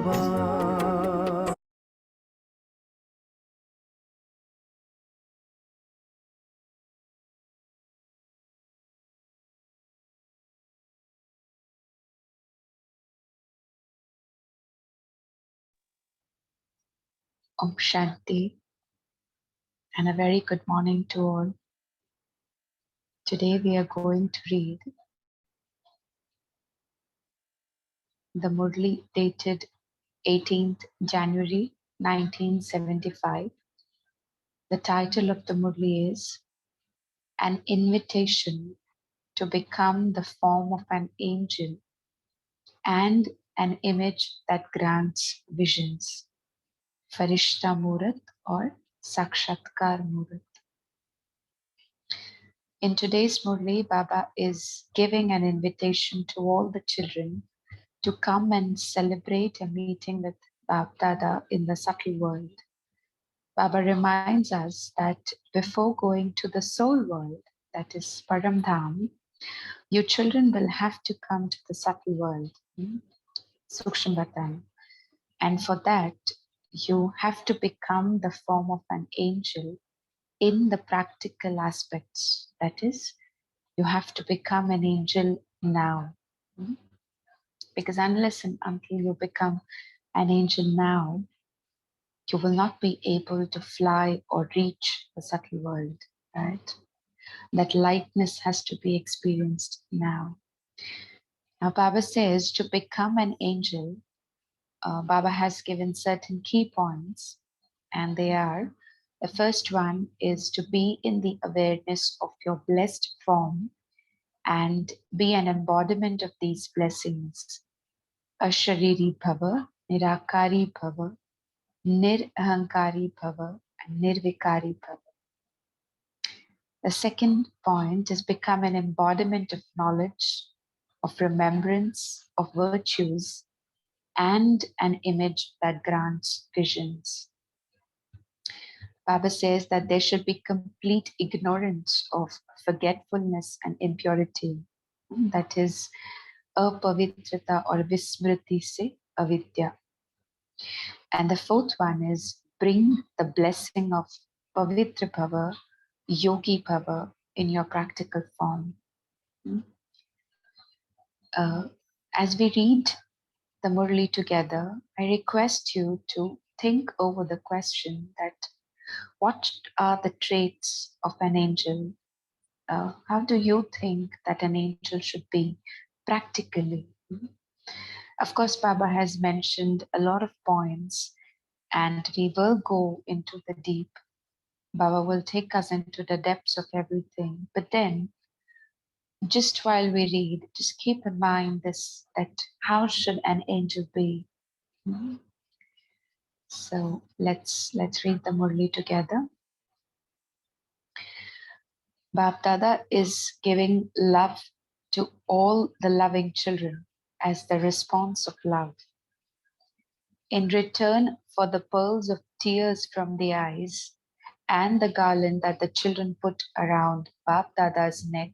Baba. Om Shanti, and a very good morning to all. Today we are going to read the Murli dated 18th January 1975. The title of the Murli is An Invitation to Become the Form of an Angel and an Image that Grants Visions. Farishta Murat or Sakshatkar Murat. In today's Murli, Baba is giving an invitation to all the children to come and celebrate a meeting with Bab Dada in the subtle world. Baba reminds us that before going to the soul world, that is Param Dham, you children will have to come to the subtle world, Sukshma Vatan. And for that, you have to become the form of an angel in the practical aspects. That is, you have to become an angel now. Because unless and until you become an angel now, you will not be able to fly or reach the subtle world, right? That lightness has to be experienced now. Now, Baba says to become an angel, Baba has given certain key points, and they are: the first one is to be in the awareness of your blessed form and be an embodiment of these blessings. Ashariri Bhava, Nirakari Bhava, Nirahankari Bhava, and Nirvikari Bhava. The second point is become an embodiment of knowledge, of remembrance, of virtues, and an image that grants visions. Baba says that there should be complete ignorance of forgetfulness and impurity. That is, apavitrata or vismriti se avidya. And the fourth one is bring the blessing of pavitra bhava, yogi bhava in your practical form. As we read the Murli together, I request you to think over the question that what are the traits of an angel? How do you think that an angel should be practically? Of course, Baba has mentioned a lot of points, and we will go into the deep. Baba will take us into the depths of everything. But then, just while we read, just keep in mind this, that how should an angel be? So let's read the Murli together. Bab Dada is giving love to all the loving children as the response of love. In return for the pearls of tears from the eyes and the garland that the children put around Bab Dada's neck,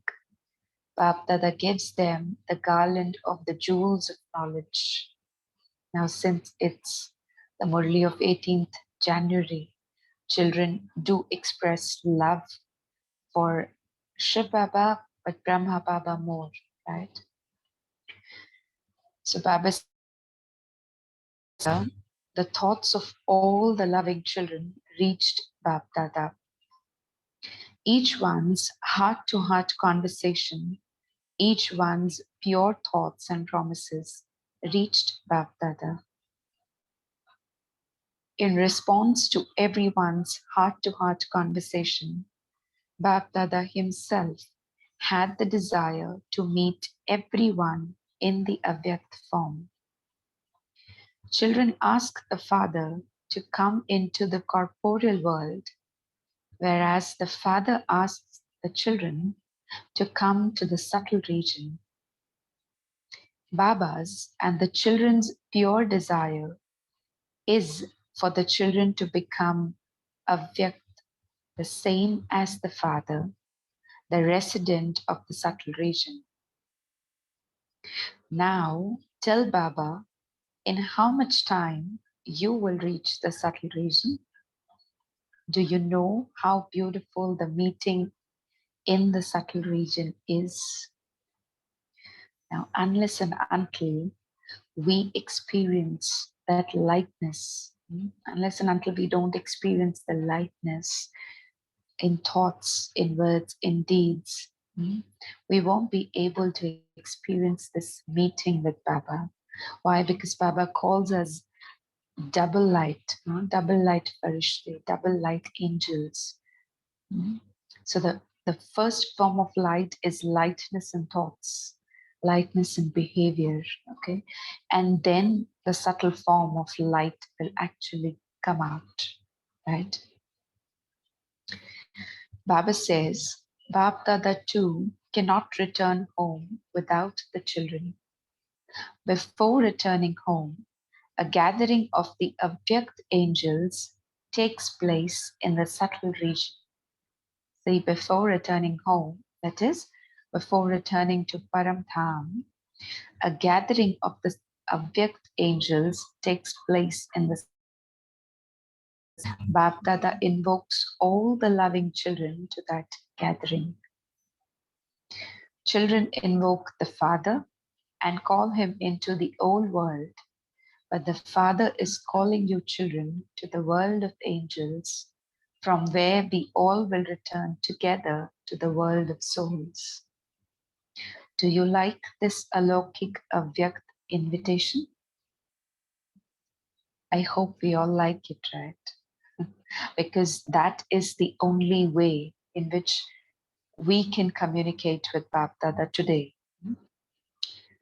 Bab Dada gives them the garland of the jewels of knowledge. Now, since it's the Murli of 18th January, children do express love for Shiv Baba, but Brahma Baba more, right? So Baba says, the thoughts of all the loving children reached Bab Dada. Each one's heart-to-heart conversation, each one's pure thoughts and promises reached Bab Dada. In response to everyone's heart-to-heart conversation, Bab Dada himself had the desire to meet everyone in the Avyakt form. Children ask the Father to come into the corporeal world, whereas the Father asks the children to come to the subtle region. Baba's and the children's pure desire is for the children to become Avyakt, the same as the Father, the resident of the subtle region. Now, tell Baba in how much time you will reach the subtle region? Do you know how beautiful the meeting in the subtle region is? Now, unless and until we experience that lightness, unless and until we don't experience the lightness in thoughts, in words, in deeds, we won't be able to experience this meeting with Baba. Why? Because Baba calls us double light farishte, double light angels. So the first form of light is lightness in thoughts, lightness in behavior, okay? And then the subtle form of light will actually come out, right? Baba says, Bap Dada too cannot return home without the children. Before returning home, a gathering of the Avyakt angels takes place in the subtle region. See, before returning home, that is, before returning to Param Dham, a gathering of the Avyakt angels takes place in the subtle region. Bap Dada invokes all the loving children to that gathering. Children invoke the Father and call him into the old world, but the Father is calling you children to the world of angels, from where we all will return together to the world of souls. Do you like this Alokik Avyakt invitation? I hope we all like it, right? Because that is the only way in which we can communicate with Bapdada today,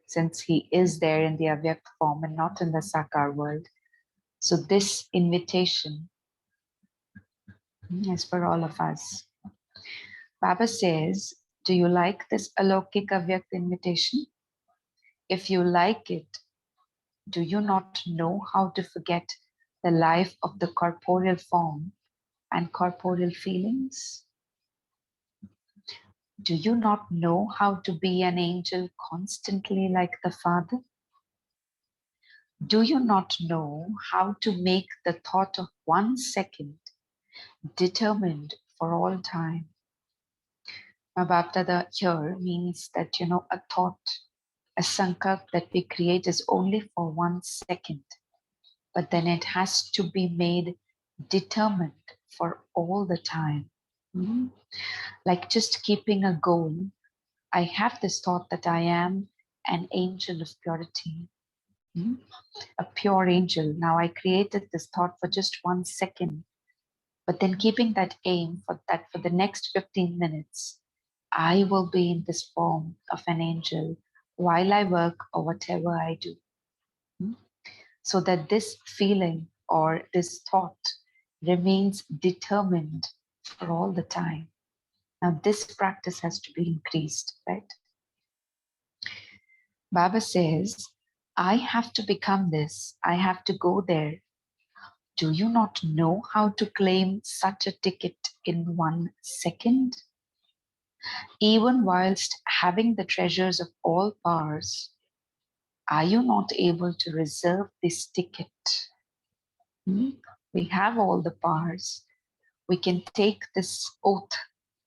since he is there in the Avyakt form and not in the Sakar world. So this invitation is for all of us. Baba says, do you like this Alokik Avyakt invitation? If you like it, do you not know how to forget the life of the corporeal form and corporeal feelings? Do you not know how to be an angel constantly like the Father? Do you not know how to make the thought of 1 second determined for all time? Mabaptada here means that, a thought, a sankalp that we create is only for 1 second, but then it has to be made determined for all the time. Like just keeping a goal. I have this thought that I am an angel of purity, a pure angel. Now I created this thought for just 1 second, but then keeping that aim for the next 15 minutes, I will be in this form of an angel while I work or whatever I do. So that this feeling or this thought remains determined for all the time. Now, this practice has to be increased, right? Baba says, I have to become this, I have to go there. Do you not know how to claim such a ticket in 1 second? Even whilst having the treasures of all powers, are you not able to reserve this ticket? We have all the powers. We can take this oath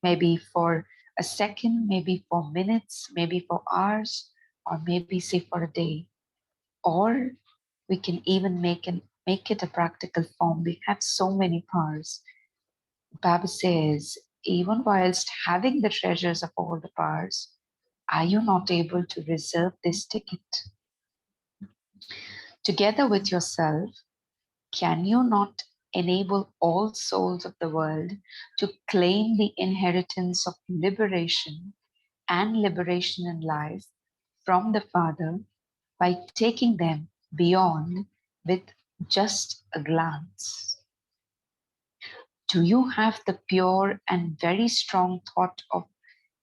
maybe for a second, maybe for minutes, maybe for hours, or maybe say for a day. Or we can even make it a practical form. We have so many powers. Baba says, even whilst having the treasures of all the powers, are you not able to reserve this ticket? Together with yourself, can you not enable all souls of the world to claim the inheritance of liberation and liberation in life from the Father by taking them beyond with just a glance? Do you have the pure and very strong thought of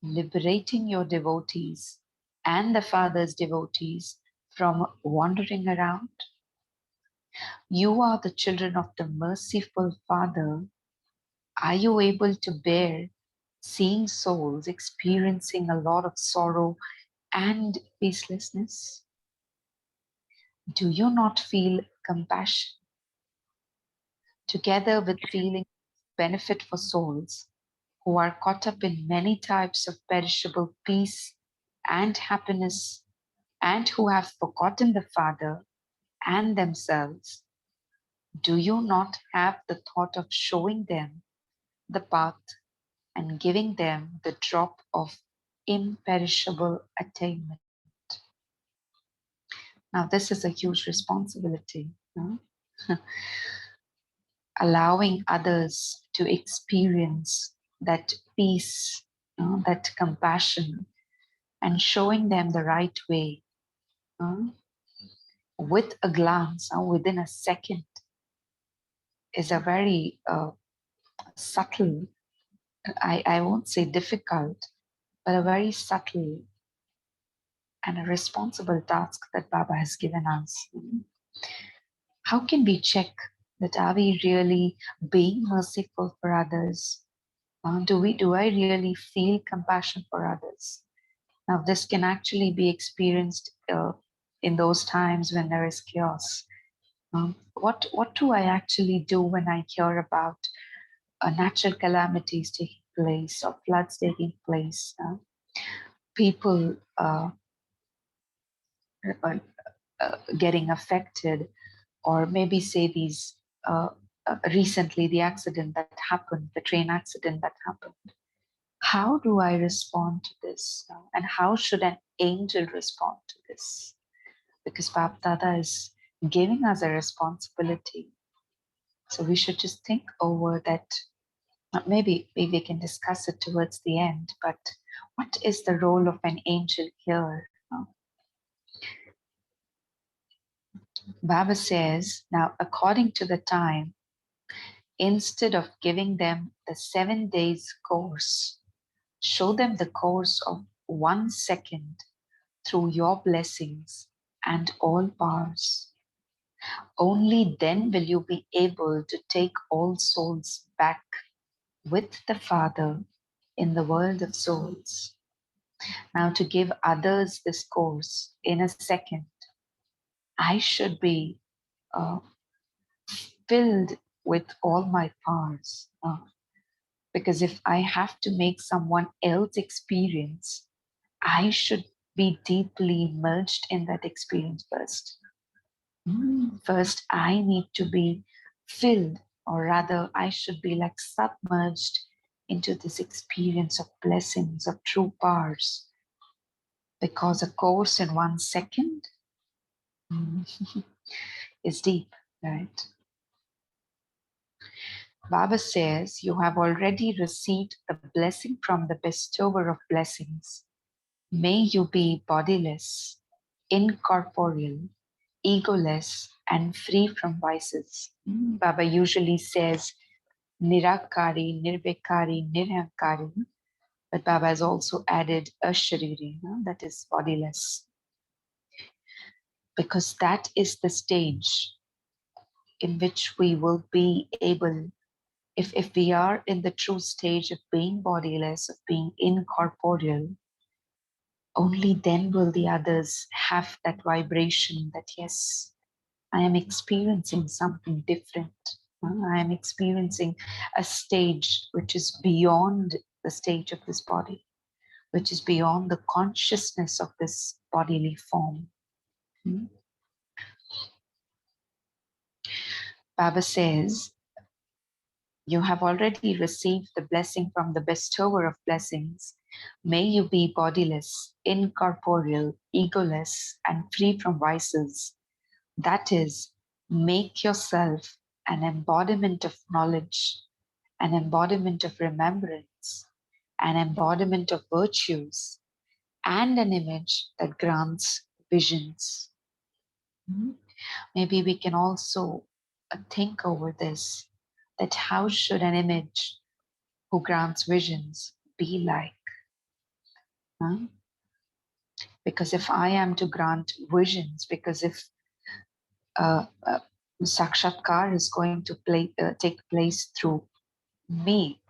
liberating your devotees and the Father's devotees from wandering around? You are the children of the merciful Father. Are you able to bear seeing souls experiencing a lot of sorrow and peacelessness? Do you not feel compassion together with feeling benefit for souls who are caught up in many types of perishable peace and happiness and who have forgotten the Father and themselves? Do you not have the thought of showing them the path and giving them the drop of imperishable attainment? Now, this is a huge responsibility. No? Allowing others to experience that peace, that compassion, and showing them the right way uh, with a glance within a second is a very subtle, I won't say difficult, but a very subtle and a responsible task that Baba has given us. How can we check that are we really being merciful for others? Do I really feel compassion for others? Now, this can actually be experienced in those times when there is chaos. What do I actually do when I hear about natural calamities taking place or floods taking place? People uh, getting affected, or maybe say these recently the accident that happened, the train accident that happened. How do I respond to this? And how should an angel respond to this? Because Bab Dada is giving us a responsibility. So we should just think over that. Maybe we can discuss it towards the end, but what is the role of an angel here? Baba says, now according to the time, instead of giving them the 7 days course, show them the course of 1 second through your blessings and all powers. Only then will you be able to take all souls back with the Father in the world of souls. Now, to give others this course in a second, I should be uh, filled with all my powers. Because if I have to make someone else experience, I should be deeply immersed in that experience first. First, I need to be filled, or rather, I should be like submerged into this experience of blessings, of true powers. Because a course in 1 second is deep, right? Baba says, you have already received the blessing from the bestower of blessings. May you be bodiless, incorporeal, egoless, and free from vices. Baba usually says Nirakari, Nirvikari, Nirankari, but Baba has also added Ashariri, that is bodiless. Because that is the stage in which we will be able, if we are in the true stage of being bodiless, of being incorporeal, only then will the others have that vibration that, yes, I am experiencing something different. I am experiencing a stage which is beyond the stage of this body, which is beyond the consciousness of this bodily form. Baba says, you have already received the blessing from the bestower of blessings. May you be bodiless, incorporeal, egoless, and free from vices. That is, make yourself an embodiment of knowledge, an embodiment of remembrance, an embodiment of virtues, and an image that grants visions. Maybe we can also think over this, that how should an image who grants visions be like? Because if I am to grant visions, because if Sakshatkar is going to take place through me,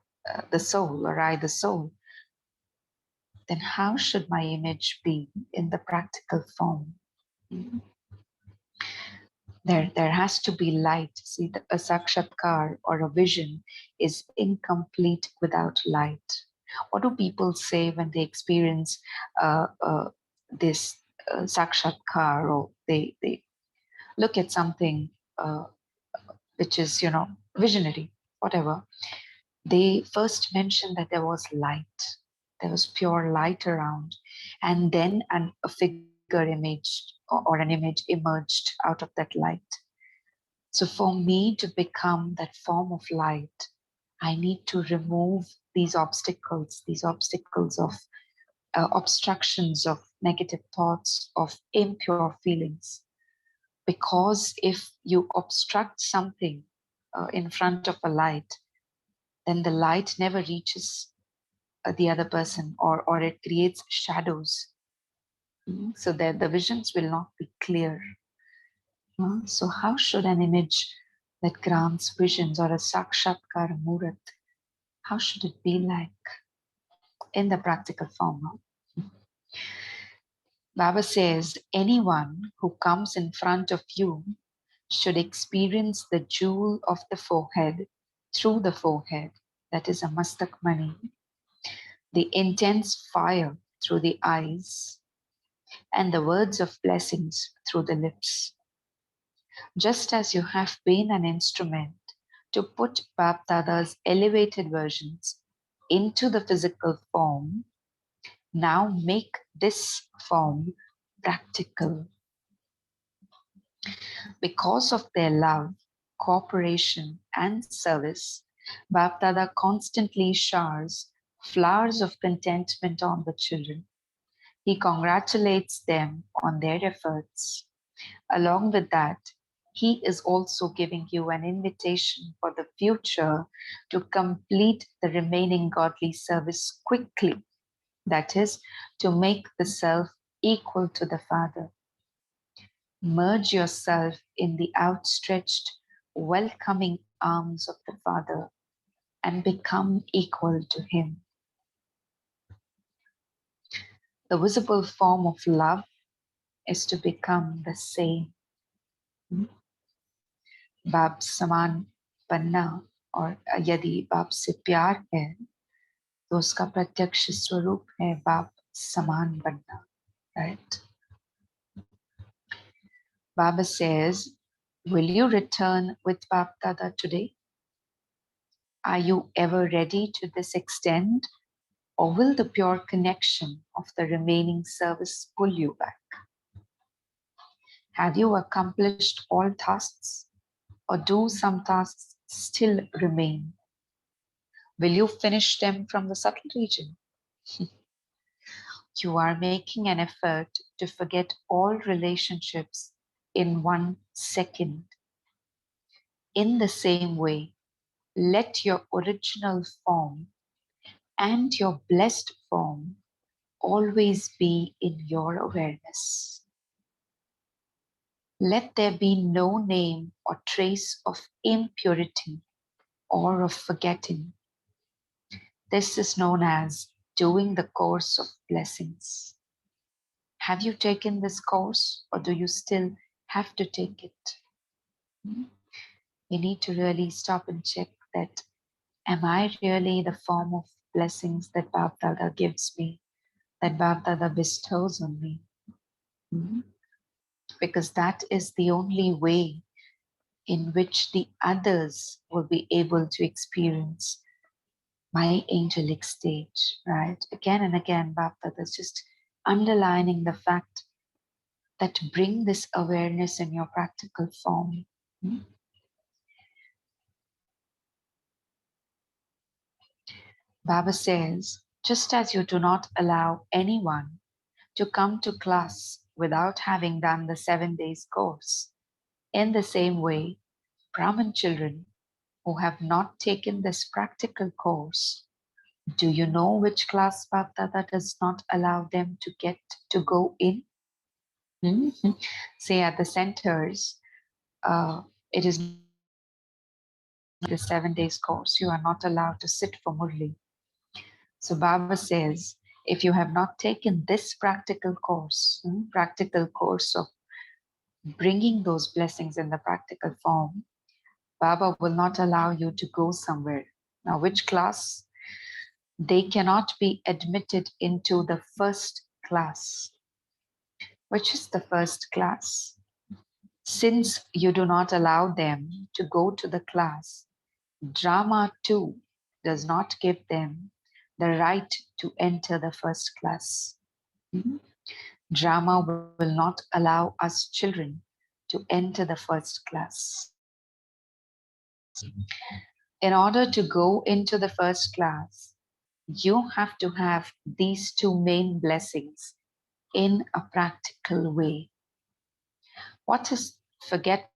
the soul, or I, the soul, then how should my image be in the practical form? There has to be light. See, a sakshatkar or a vision is incomplete without light. What do people say when they experience this sakshatkar, or they look at something which is, visionary, whatever? They first mentioned that there was light, there was pure light around, and then a figure emerged, or an image emerged out of that light. So for me to become that form of light, I need to remove these obstacles of obstructions, of negative thoughts, of impure feelings. Because if you obstruct something in front of a light, then the light never reaches the other person, or it creates shadows. So that the visions will not be clear. So how should an image that grants visions, or a sakshatkar murat, how should it be like in the practical form? Baba says anyone who comes in front of you should experience the jewel of the forehead through the forehead, that is a mastak mani, the intense fire through the eyes, and the words of blessings through the lips. Just as you have been an instrument to put Bap Dada's elevated versions into the physical form, now make this form practical. Because of their love, cooperation, and service, Bap Dada constantly showers flowers of contentment on the children. He congratulates them on their efforts. Along with that, he is also giving you an invitation for the future to complete the remaining godly service quickly. That is, to make the self equal to the Father. Merge yourself in the outstretched, welcoming arms of the Father and become equal to Him. The visible form of love is to become the same. बाप समान बनना, और यदि बाप से प्यार है तो उसका प्रत्यक्ष स्वरूप है बाप समान बनना, right? Baba says, will you return with Bap Dada today? Are you ever ready to this extent, or will the pure connection of the remaining service pull you back? Have you accomplished all tasks, or do some tasks still remain? Will you finish them from the subtle region? You are making an effort to forget all relationships in 1 second. In the same way, let your original form and your blessed form always be in your awareness. Let there be no name or trace of impurity or of forgetting. This is known as doing the course of blessings. Have you taken this course, or do you still have to take it? We need to really stop and check that, am I really the form of blessings that Bap Dada gives me, that Bap Dada bestows on me? Because that is the only way in which the others will be able to experience my angelic stage, right? Again and again, Bap Dada is just underlining the fact that bring this awareness in your practical form. Baba says, just as you do not allow anyone to come to class without having done the 7 days course, in the same way, Brahmin children who have not taken this practical course, do you know which class Bap Dada does not allow them to get to go in? Say at the centers, it is the 7 days course. You are not allowed to sit for Murli. So Baba says, if you have not taken this practical course of bringing those blessings in the practical form, Baba will not allow you to go somewhere. Now, which class? They cannot be admitted into the first class. Which is the first class? Since you do not allow them to go to the class, drama too does not give them the right to enter the first class. Drama will not allow us children to enter the first class. In order to go into the first class, you have to have these two main blessings in a practical way. What is forgetfulness?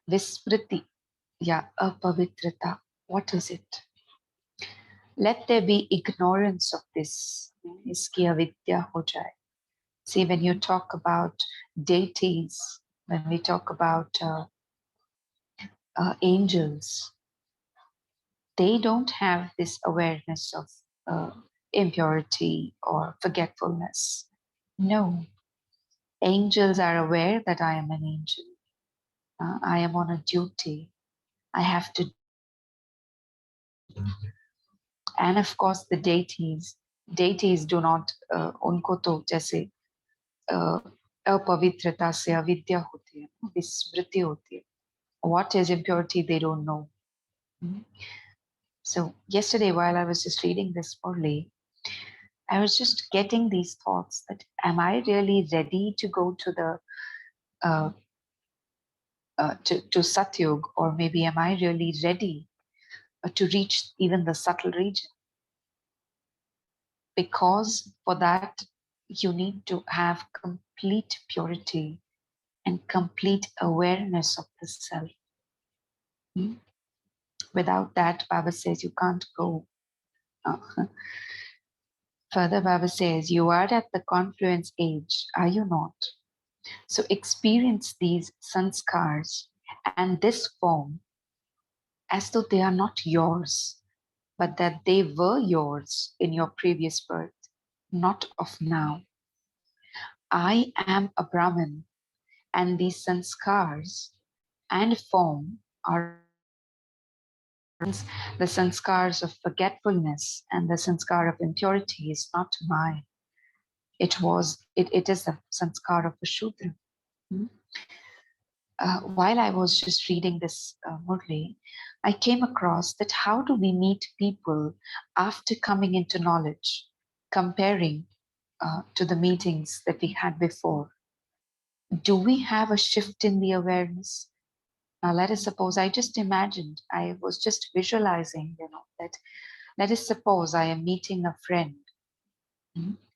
Vispriti, apavitrata. What is it? Let there be ignorance of this. Iski avidya ho jaye. See, when you talk about deities, when we talk about angels, they don't have this awareness of impurity or forgetfulness. No, angels are aware that I am an angel. I am on a duty. I have to do my duty. And of course, the deities do not, unko to jaise अपवित्रता से अविद्या होती है, विस्मृति होती है. What is impurity? They don't know. So yesterday, while I was just reading this Murli, I was just getting these thoughts that am I really ready to go to the to Satyug, or maybe am I really ready to reach even the subtle region? Because for that you need to have complete purity and complete awareness of the self. Without that, Baba says you can't go. Further, Baba says you are at the confluence age, are you not? So experience these sanskars and this form as though they are not yours, but that they were yours in your previous birth, not of now. I am a Brahmin, and these sanskars and form are the sanskars of forgetfulness and the sanskar of impurity is not mine. It is the sanskar of a Shudra. While I was just reading this Murli, I came across that how do we meet people after coming into knowledge, comparing to the meetings that we had before? Do we have a shift in the awareness? Now, let us suppose, I just imagined, I was just visualizing, that let us suppose I am meeting a friend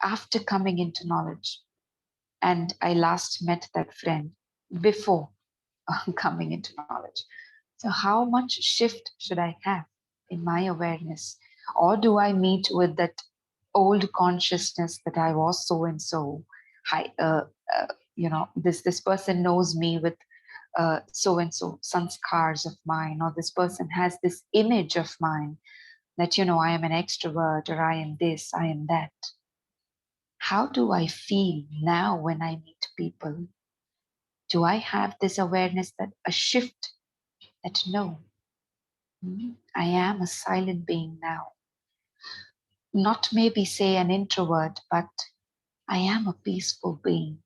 after coming into knowledge, and I last met that friend before coming into knowledge. So how much shift should I have in my awareness? Or do I meet with that old consciousness that I was so and so? This person knows me with so and so sanskars of mine, or this person has this image of mine that I am an extrovert, or I am this, I am that. How do I feel now when I meet people? Do I have this awareness that a shift that no, I am a silent being now? Not maybe say an introvert, but I am a peaceful being.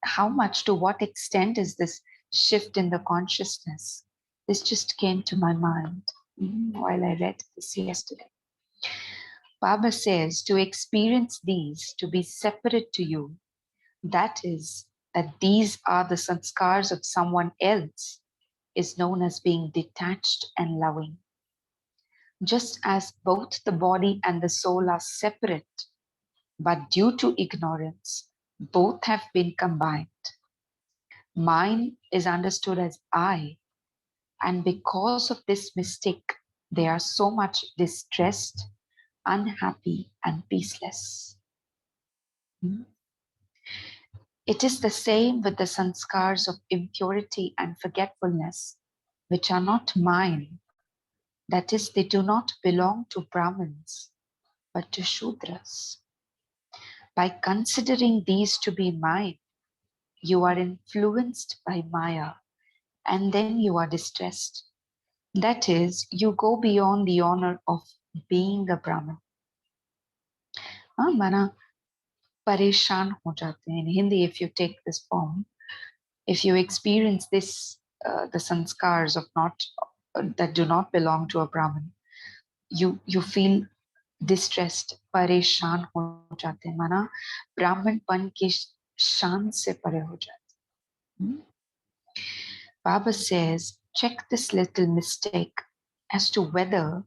How much, to what extent is this shift in the consciousness? This just came to my mind while I read this yesterday. Baba says to experience these, to be separate to you, that is, that these are the sanskars of someone else, is known as being detached and loving. Just as both the body and the soul are separate, but due to ignorance, both have been combined. Mine is understood as I, and because of this mistake, they are so much distressed, unhappy, and peaceless. It is the same with the sanskars of impurity and forgetfulness, which are not mine. That is, they do not belong to Brahmins, but to Shudras. By considering these to be mine, you are influenced by Maya, and then you are distressed. That is, you go beyond the honor of being a Brahmin. माना परेशान हो जाते हैं. In Hindi, if you take this form, if you experience this, the sanskars of not that do not belong to a Brahmin, you feel distressed, परेशान हो जाते हैं. माना ब्राह्मणपन के शान से परे हो जाते. Baba says, check this little mistake as to whether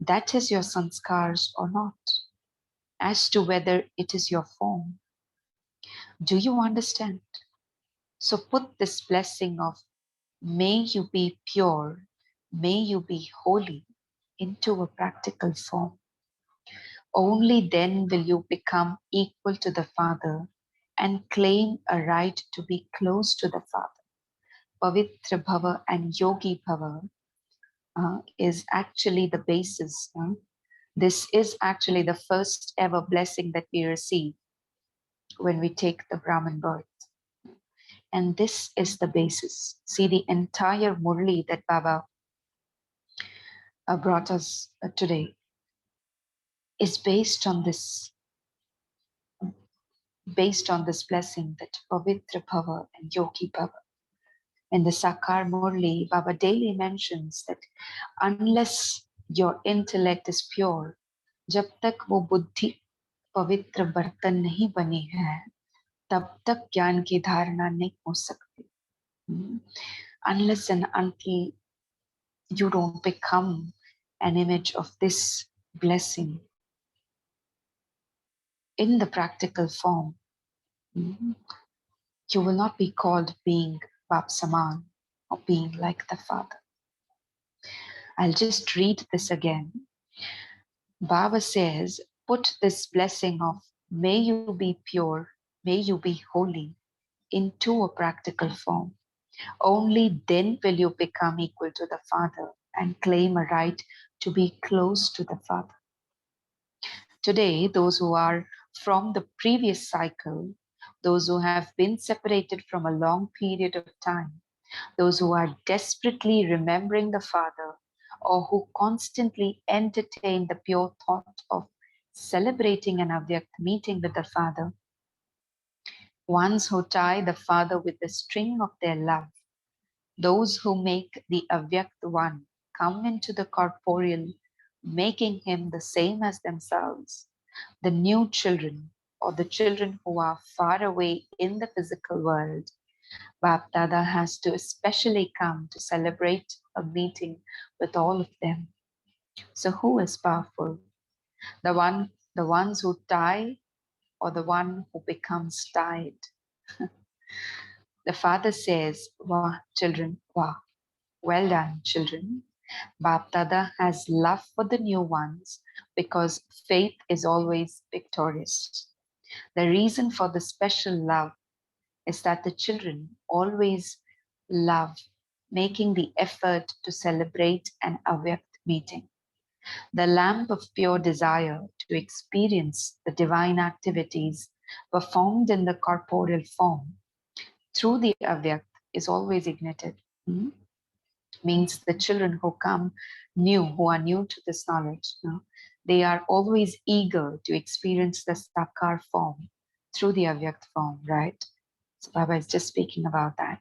that is your sanskars or not, as to whether it is your form. Do you understand? So put this blessing of may you be pure, may you be holy into a practical form. Only then will you become equal to the Father and claim a right to be close to the Father. Pavitra Bhava and Yogi Bhava is actually the basis. This is actually the first ever blessing that we receive when we take the Brahman birth. And this is the basis. See, the entire Murli that Baba brought us today is based on this blessing that Pavitra Bhava and Yogi Bhava. In the Sakar Murli, Baba daily mentions that unless your intellect is pure, जब तक वो बुद्धि पवित्र बर्तन नहीं बनी है, तब तक ज्ञान की धारणा नहीं हो सकती. Unless and until you don't become an image of this blessing in the practical form, you will not be called being Bap Saman or being like the Father. I'll just read this again. Baba says, put this blessing of may you be pure, may you be holy into a practical form. Only then will you become equal to the Father and claim a right to be close to the Father. Today, those who are from the previous cycle, those who have been separated from a long period of time, those who are desperately remembering the Father, or who constantly entertain the pure thought of celebrating an Avyakt meeting with the Father, ones who tie the Father with the string of their love, those who make the Avyakt one come into the corporeal, making him the same as themselves, the new children, or the children who are far away in the physical world, Bap Dada has to especially come to celebrate a meeting with all of them. So who is powerful? The ones who tie, or the one who becomes tied? The Father says, Wah, children, wah. Well done, children. Bap Dada has love for the new ones because faith is always victorious. The reason for the special love is that the children always love making the effort to celebrate an Avyakt meeting. The lamp of pure desire to experience the divine activities performed in the corporeal form through the Avyakt is always ignited. Means the children who are new to this knowledge, they are always eager to experience the Sakar form through the Avyakt form, right? So Baba is just speaking about that.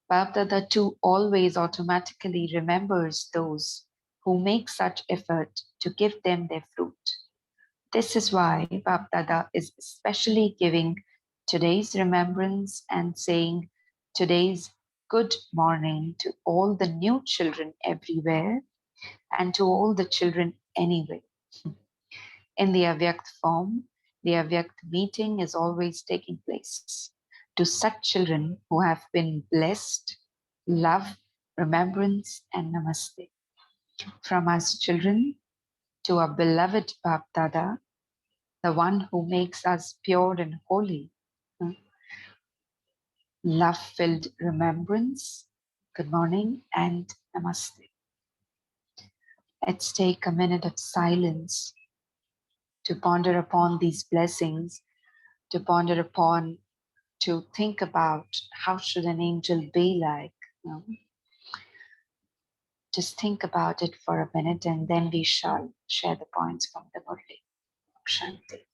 Bab Dada too always automatically remembers those who make such effort to give them their fruit. This is why Bab Dada is especially giving today's remembrance and saying today's good morning to all the new children everywhere and to all the children anyway. In the Avyakt form, the Avyakt meeting is always taking place. To such children who have been blessed, love, remembrance, and namaste. From us children to our beloved Bap Dada, the one who makes us pure and holy, love-filled remembrance, good morning, and namaste. Let's take a minute of silence to ponder upon these blessings, to ponder upon, to think about how should an angel be like. You know? Just think about it for a minute and then we shall share the points from the Murli. Shanti.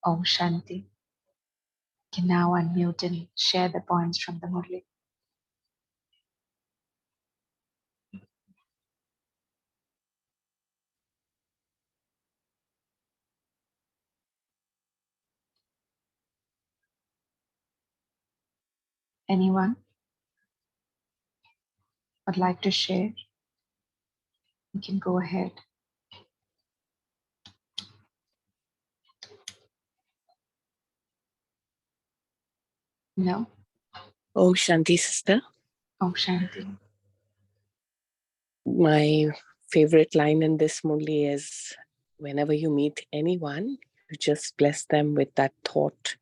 Om Shanti. You can now unmute and share the points from the Murli. Anyone would like to share? You can go ahead. No? Oh, Shanti sister. Om Shanti. My favorite line in this Murli is, whenever you meet anyone, you just bless them with that thought,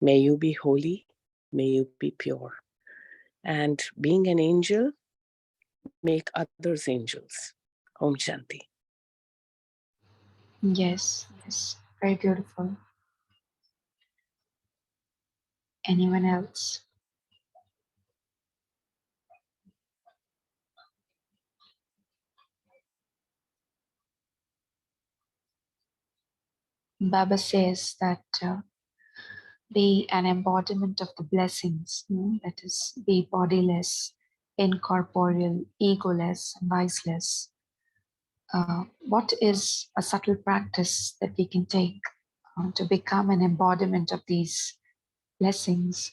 may you be holy, may you be pure. And being an angel, make others angels. Om Shanti. Yes, yes. Very beautiful. Anyone else? Baba says that be an embodiment of the blessings, that is, be bodiless, incorporeal, egoless, and viceless. What is a subtle practice that we can take to become an embodiment of these blessings?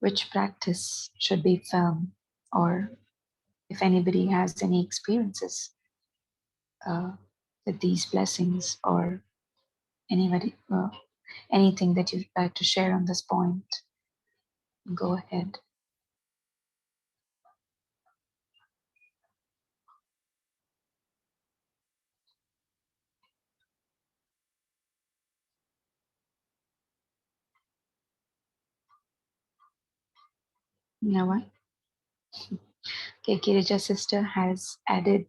Which practice should be firm, or if anybody has any experiences with these blessings, or anybody, anything that you'd like to share on this point, go ahead. No one? Okay, Kirija sister has added,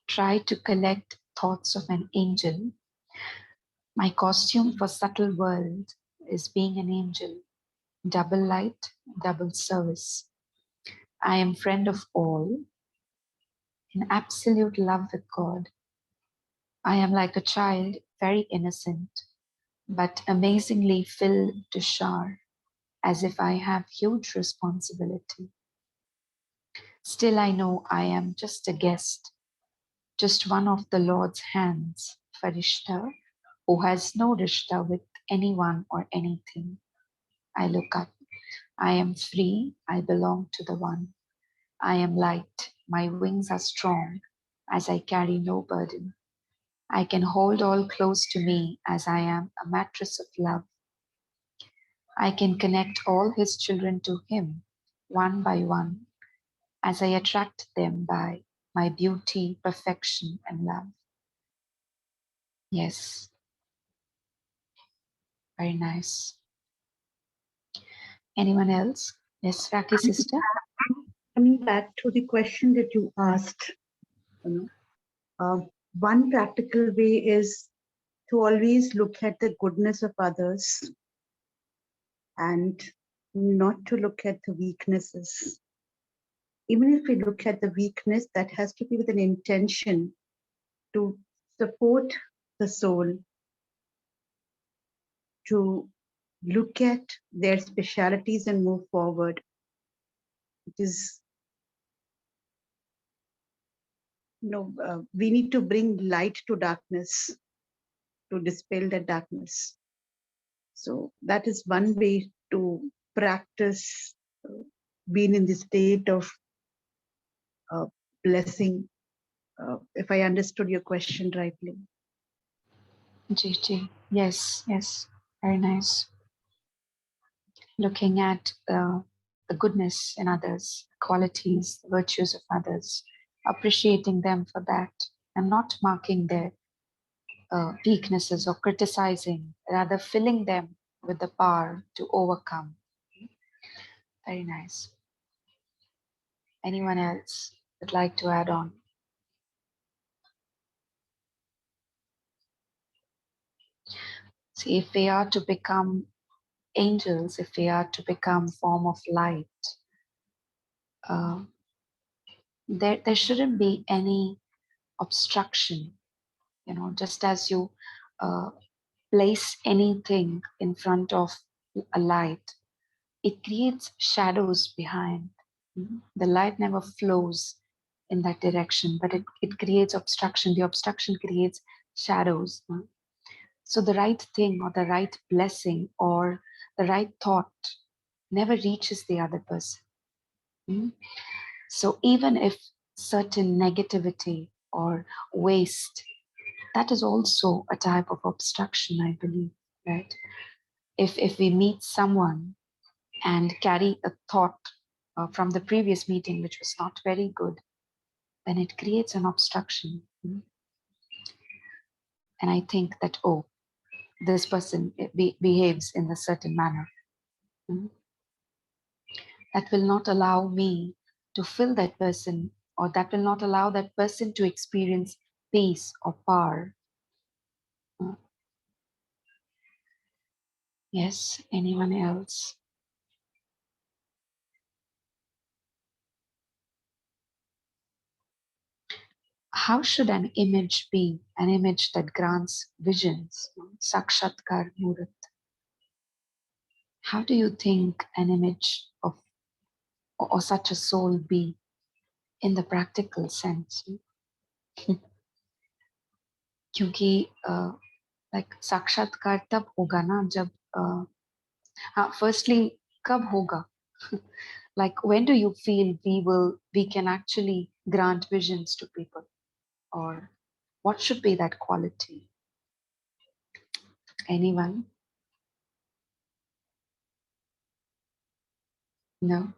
try to collect thoughts of an angel. My costume for subtle world is being an angel, double light, double service. I am friend of all, in absolute love with God. I am like a child, very innocent, but amazingly filled to shower, as if I have huge responsibility. Still, I know I am just a guest, just one of the Lord's hands, Farishta, who has no rishta with anyone or anything. I look up. I am free. I belong to the one. I am light. My wings are strong, as I carry no burden. I can hold all close to me, as I am a mattress of love. I can connect all his children to him, one by one, as I attract them by my beauty, perfection, and love. Yes, very nice. Anyone else? Yes, Raki sister. Coming back to the question that you asked, one practical way is to always look at the goodness of others and not to look at the weaknesses. Even if we look at the weakness, that has to be with an intention to support the soul, to look at their specialities and move forward. It is, we need to bring light to darkness, to dispel that darkness. So that is one way to practice being in the state of blessing, if I understood your question rightly. Gigi. Yes, yes. Very nice. Looking at the goodness in others, qualities, the virtues of others, appreciating them for that, and not marking their weaknesses or criticizing, rather filling them with the power to overcome. Very nice. Anyone else would like to add on? See, if we are to become angels, if we are to become form of light, there shouldn't be any obstruction. Just as you place anything in front of a light, it creates shadows behind. The light never flows in that direction, but it creates obstruction. The obstruction creates shadows. So the right thing or the right blessing or the right thought never reaches the other person. So even if certain negativity or waste, that is also a type of obstruction, I believe, right? If we meet someone and carry a thought from the previous meeting which was not very good, then it creates an obstruction. And I think that, oh, this person behaves in a certain manner. That will not allow me to fill that person, or that will not allow that person to experience peace or power. Yes, anyone else? How should an image be? An image that grants visions, Sakshatkar Murat. How do you think an image of or such a soul be in the practical sense? क्योंकि like साक्षात्कार तब होगा ना जब firstly कब होगा? Like when do you feel we can actually grant visions to people, or what should be that quality? Anyone? No?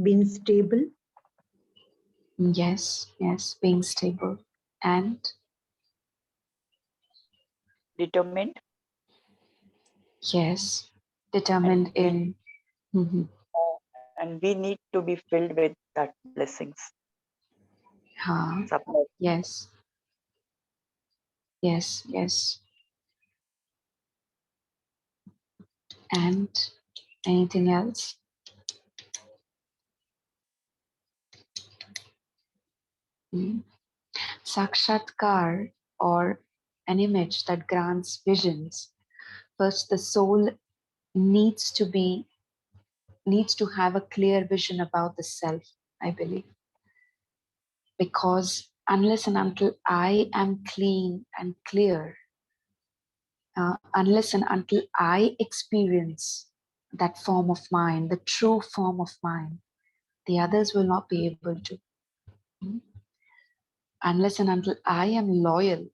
Being stable. Yes, being stable. And? Determined. Yes, determined in. And we need to be filled with that blessings. Yes. And anything else? Sakshatkar, or an image that grants visions. First, the soul needs to have a clear vision about the self, I believe. Because unless and until I am clean and clear, unless and until I experience that form of mind, the true form of mind, the others will not be able to. Unless and until I am loyal,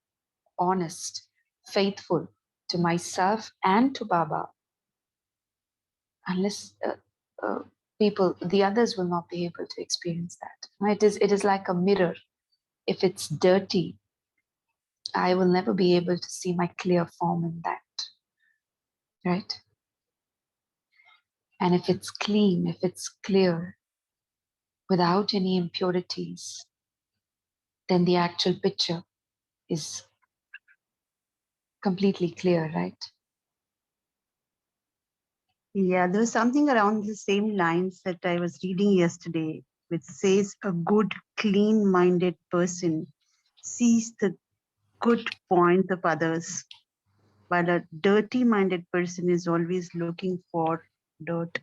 honest, faithful to myself and to Baba, unless people, the others will not be able to experience that. It is like a mirror. If it's dirty, I will never be able to see my clear form in that, right? And if it's clean, if it's clear, without any impurities, then the actual picture is completely clear, right? Yeah, there was something around the same lines that I was reading yesterday, which says a good, clean-minded person sees the good points of others while a dirty-minded person is always looking for dirt.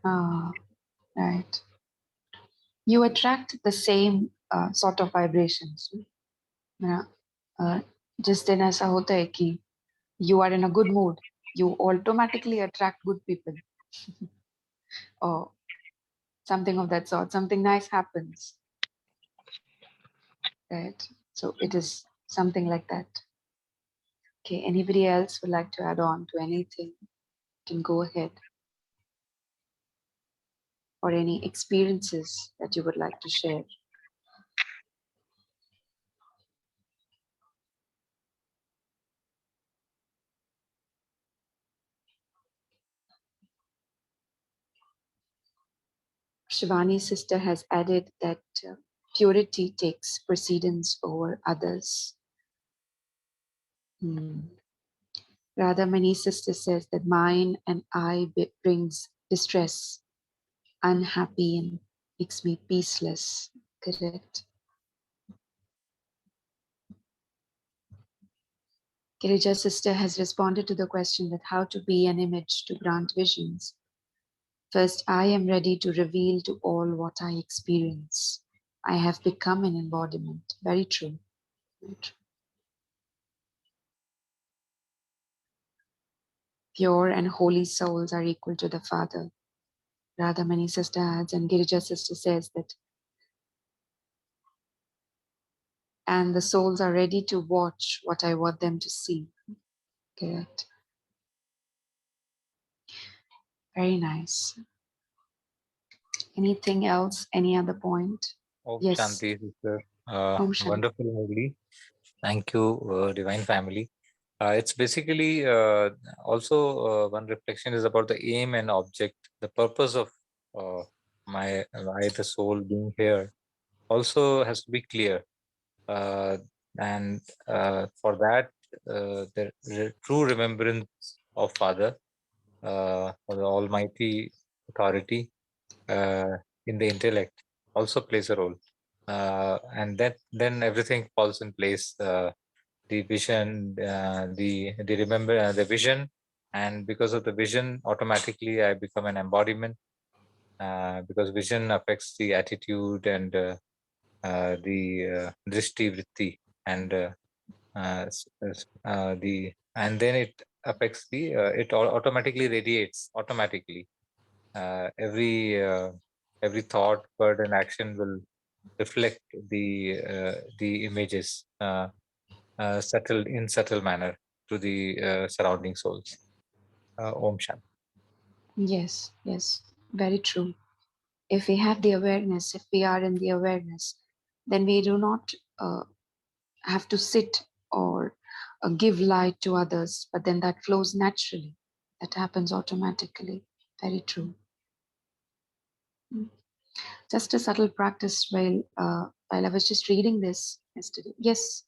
Ah, right. You attract the same sort of vibrations. Yeah. Just in ऐसा होता है कि you are in a good mood, you automatically attract good people, or something of that sort. Something nice happens, right? So it is something like that. Okay, anybody else would like to add on to anything? Can go ahead. Or any experiences that you would like to share. Shivani's sister has added that purity takes precedence over others. Rather, many sister says that mine and I brings distress, unhappy, and makes me peaceless. Correct. Girija sister has responded to the question that how to be an image to grant visions. First, I am ready to reveal to all what I experience. I have become an embodiment. Very true. Very true. Pure and holy souls are equal to the Father. Radhamani sister adds, and Girija sister says that, and the souls are ready to watch what I want them to see. Correct. Very nice. Anything else? Any other point? Om Yes. Shanti, sister. Om Shanti. Wonderful, Murli. Thank you, Divine Family. It's basically also one reflection is about the aim and object, the purpose of my why the soul being here also has to be clear. And for that, the true remembrance of Father, or the Almighty Authority in the intellect also plays a role. And that then everything falls in place. The vision, the remember the vision, and because of the vision, automatically I become an embodiment. Because vision affects the attitude and the drishti vritti, and and then it affects the it automatically radiates automatically. Every thought, word, and action will reflect the images subtle in subtle manner to the surrounding souls. Om Shanti. Yes, yes. Very true. If we have the awareness, if we are in the awareness, then we do not have to sit or give light to others, but then that flows naturally. That happens automatically. Very true. Just a subtle practice while I was just reading this yesterday. Yes,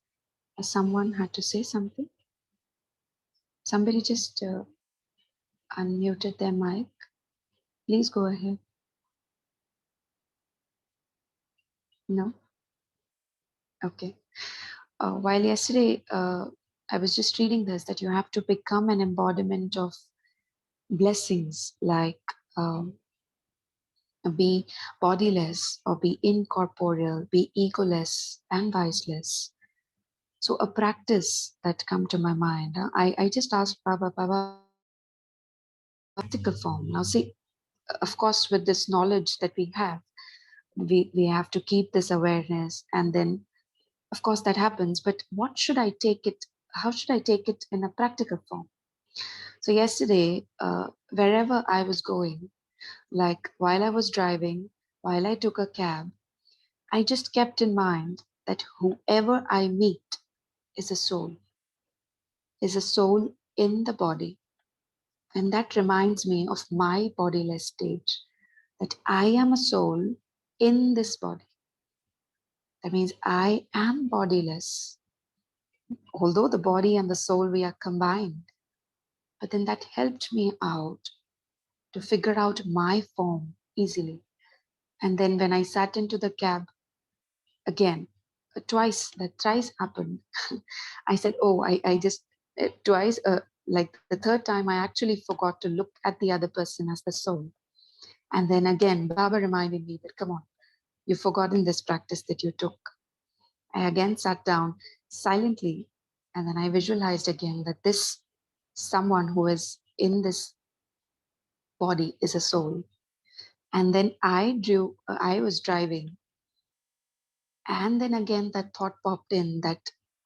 someone had to say something. Somebody just unmuted their mic. Please go ahead. No? Okay. While yesterday I was just reading this, that you have to become an embodiment of blessings, like be bodiless or be incorporeal, be egoless and viceless. So a practice that come to my mind, I just asked Baba, practical form. Now see, of course, with this knowledge that we have, we have to keep this awareness, and then of course that happens, but what should I take it, how should I take it in a practical form? So yesterday, wherever I was going, like while I was driving, while I took a cab, I just kept in mind that whoever I meet is a soul in the body. And that reminds me of my bodiless stage, that I am a soul in this body. That means I am bodiless. Although the body and the soul, we are combined. But then that helped me out to figure out my form easily. And then when I sat into the cab, again, twice, that thrice happened. I said, oh, I just twice, like the third time, I actually forgot to look at the other person as the soul. And then again, Baba reminded me that, come on, you've forgotten this practice that you took. I again sat down silently, and then I visualized again that this someone who is in this body is a soul. And then I was driving. And then again, that thought popped in that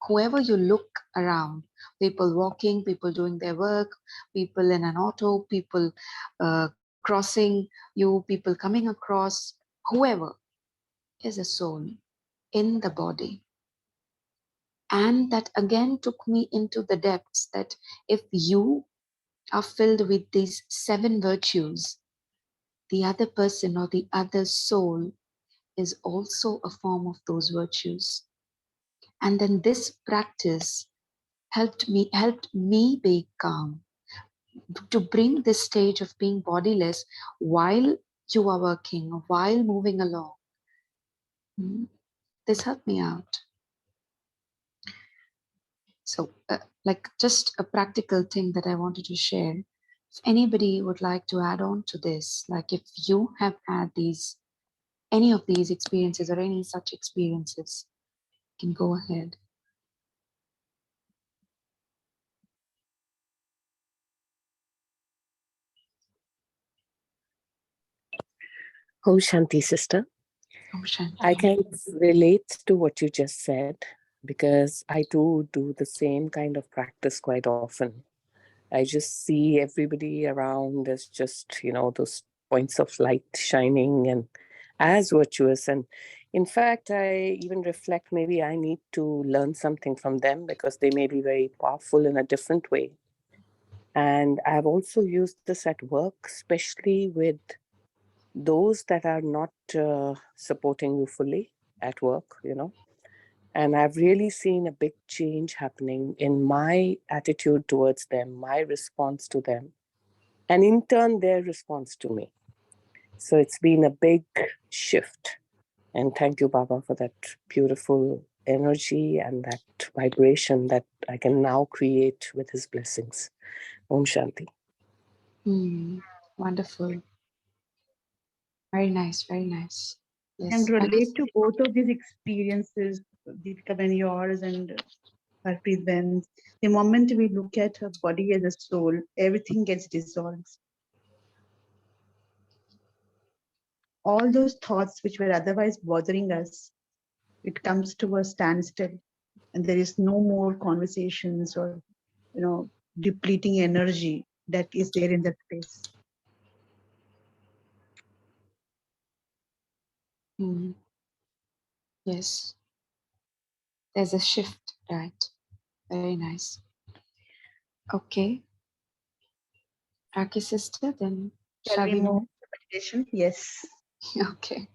whoever you look around, people walking, people doing their work, people in an auto, people crossing you, people coming across, whoever is a soul in the body. And that again took me into the depths that if you are filled with these 7 virtues, the other person or the other soul is also a form of those virtues. And then this practice helped me be calm, to bring this stage of being bodiless while you are working, while moving along. This helped me out. So like just a practical thing that I wanted to share. If anybody would like to add on to this, like if you have had any of these experiences or any such experiences, you can go ahead. Om Shanti, sister. Om Shanti. I can relate to what you just said because I too do the same kind of practice quite often. I just see everybody around as just, those points of light shining and as virtuous. And in fact, I even reflect maybe I need to learn something from them because they may be very powerful in a different way. And I've also used this at work, especially with those that are not supporting you fully at work, And I've really seen a big change happening in my attitude towards them, my response to them, and in turn, their response to me. So it's been a big shift. And thank you, Baba, for that beautiful energy and that vibration that I can now create with his blessings. Om Shanti. Wonderful. Very nice, very nice. Yes. And relate to both of these experiences, Deepika and yours and Harpreet's. The moment we look at her body as a soul, everything gets dissolved. All those thoughts which were otherwise bothering us, it comes to a standstill, and there is no more conversations or, depleting energy that is there in that space. Yes. There's a shift, right? Very nice. Okay. Raki sister, then Shall we move to meditation? Yes. Okay.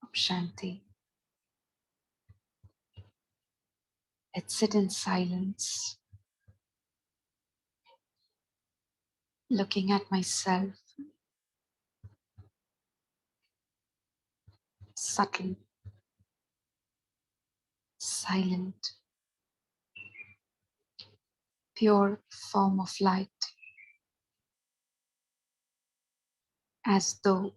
Om Shanti. Let's sit in silence, looking at myself, subtle, silent, pure form of light, as though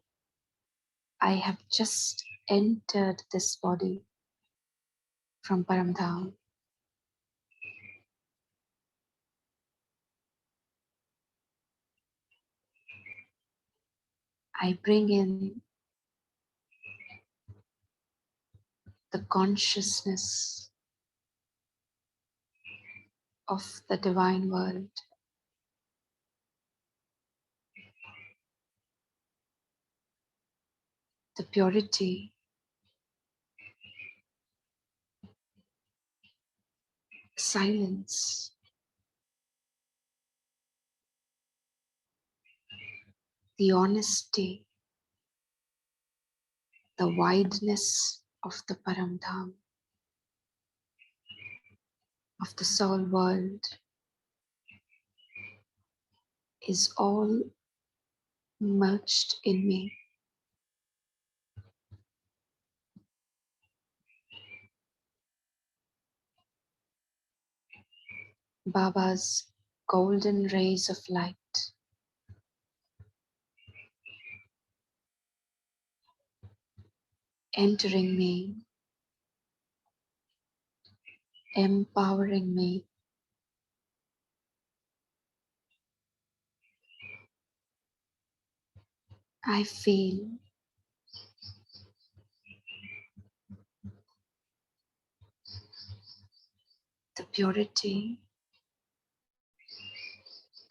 I have just entered this body from Paramdham. I bring in the consciousness of the divine world. The purity, silence, the honesty, the wideness of the Paramdham, of the soul world, is all merged in me. Baba's golden rays of light entering me, empowering me. I feel the purity,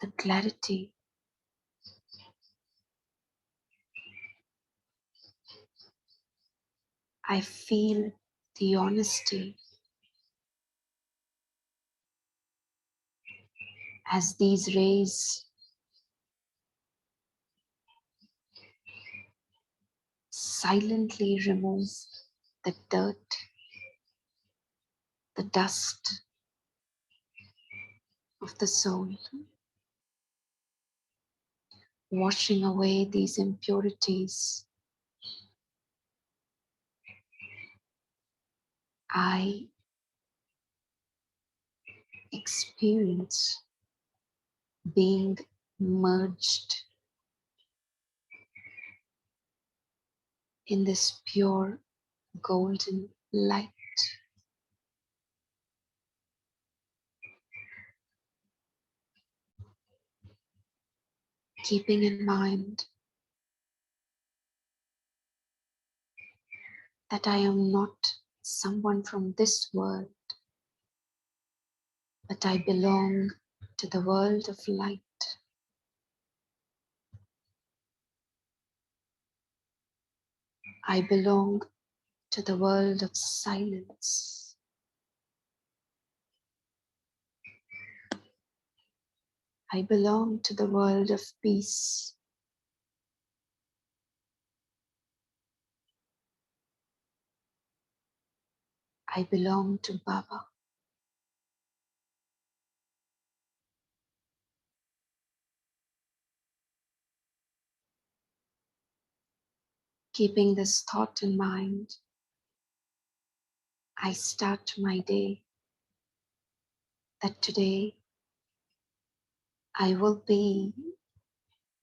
the clarity. I feel the honesty as these rays silently remove the dirt, the dust of the soul, washing away these impurities. I experience being merged in this pure golden light. Keeping in mind that I am not someone from this world, but I belong to the world of light. I belong to the world of silence. I belong to the world of peace. I belong to Baba. Keeping this thought in mind, I start my day that today I will be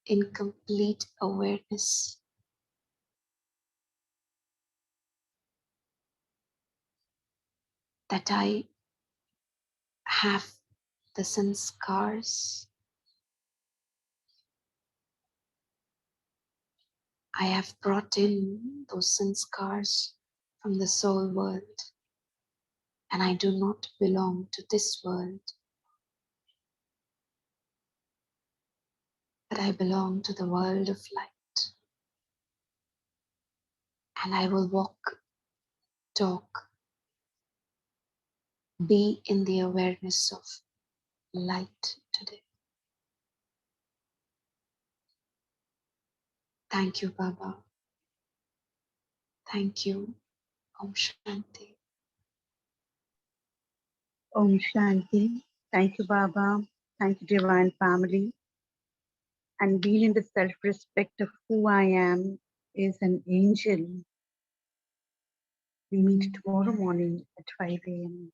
in complete awareness that I have the sanskars. I have brought in those sanskars from the soul world, and I do not belong to this world, but I belong to the world of light. And I will walk, talk, be in the awareness of light today. Thank you, Baba. Thank you. Om Shanti. Om Shanti. Thank you, Baba. Thank you, Divine Family. And being in the self-respect of who I am is an angel. We meet tomorrow morning at 5 a.m.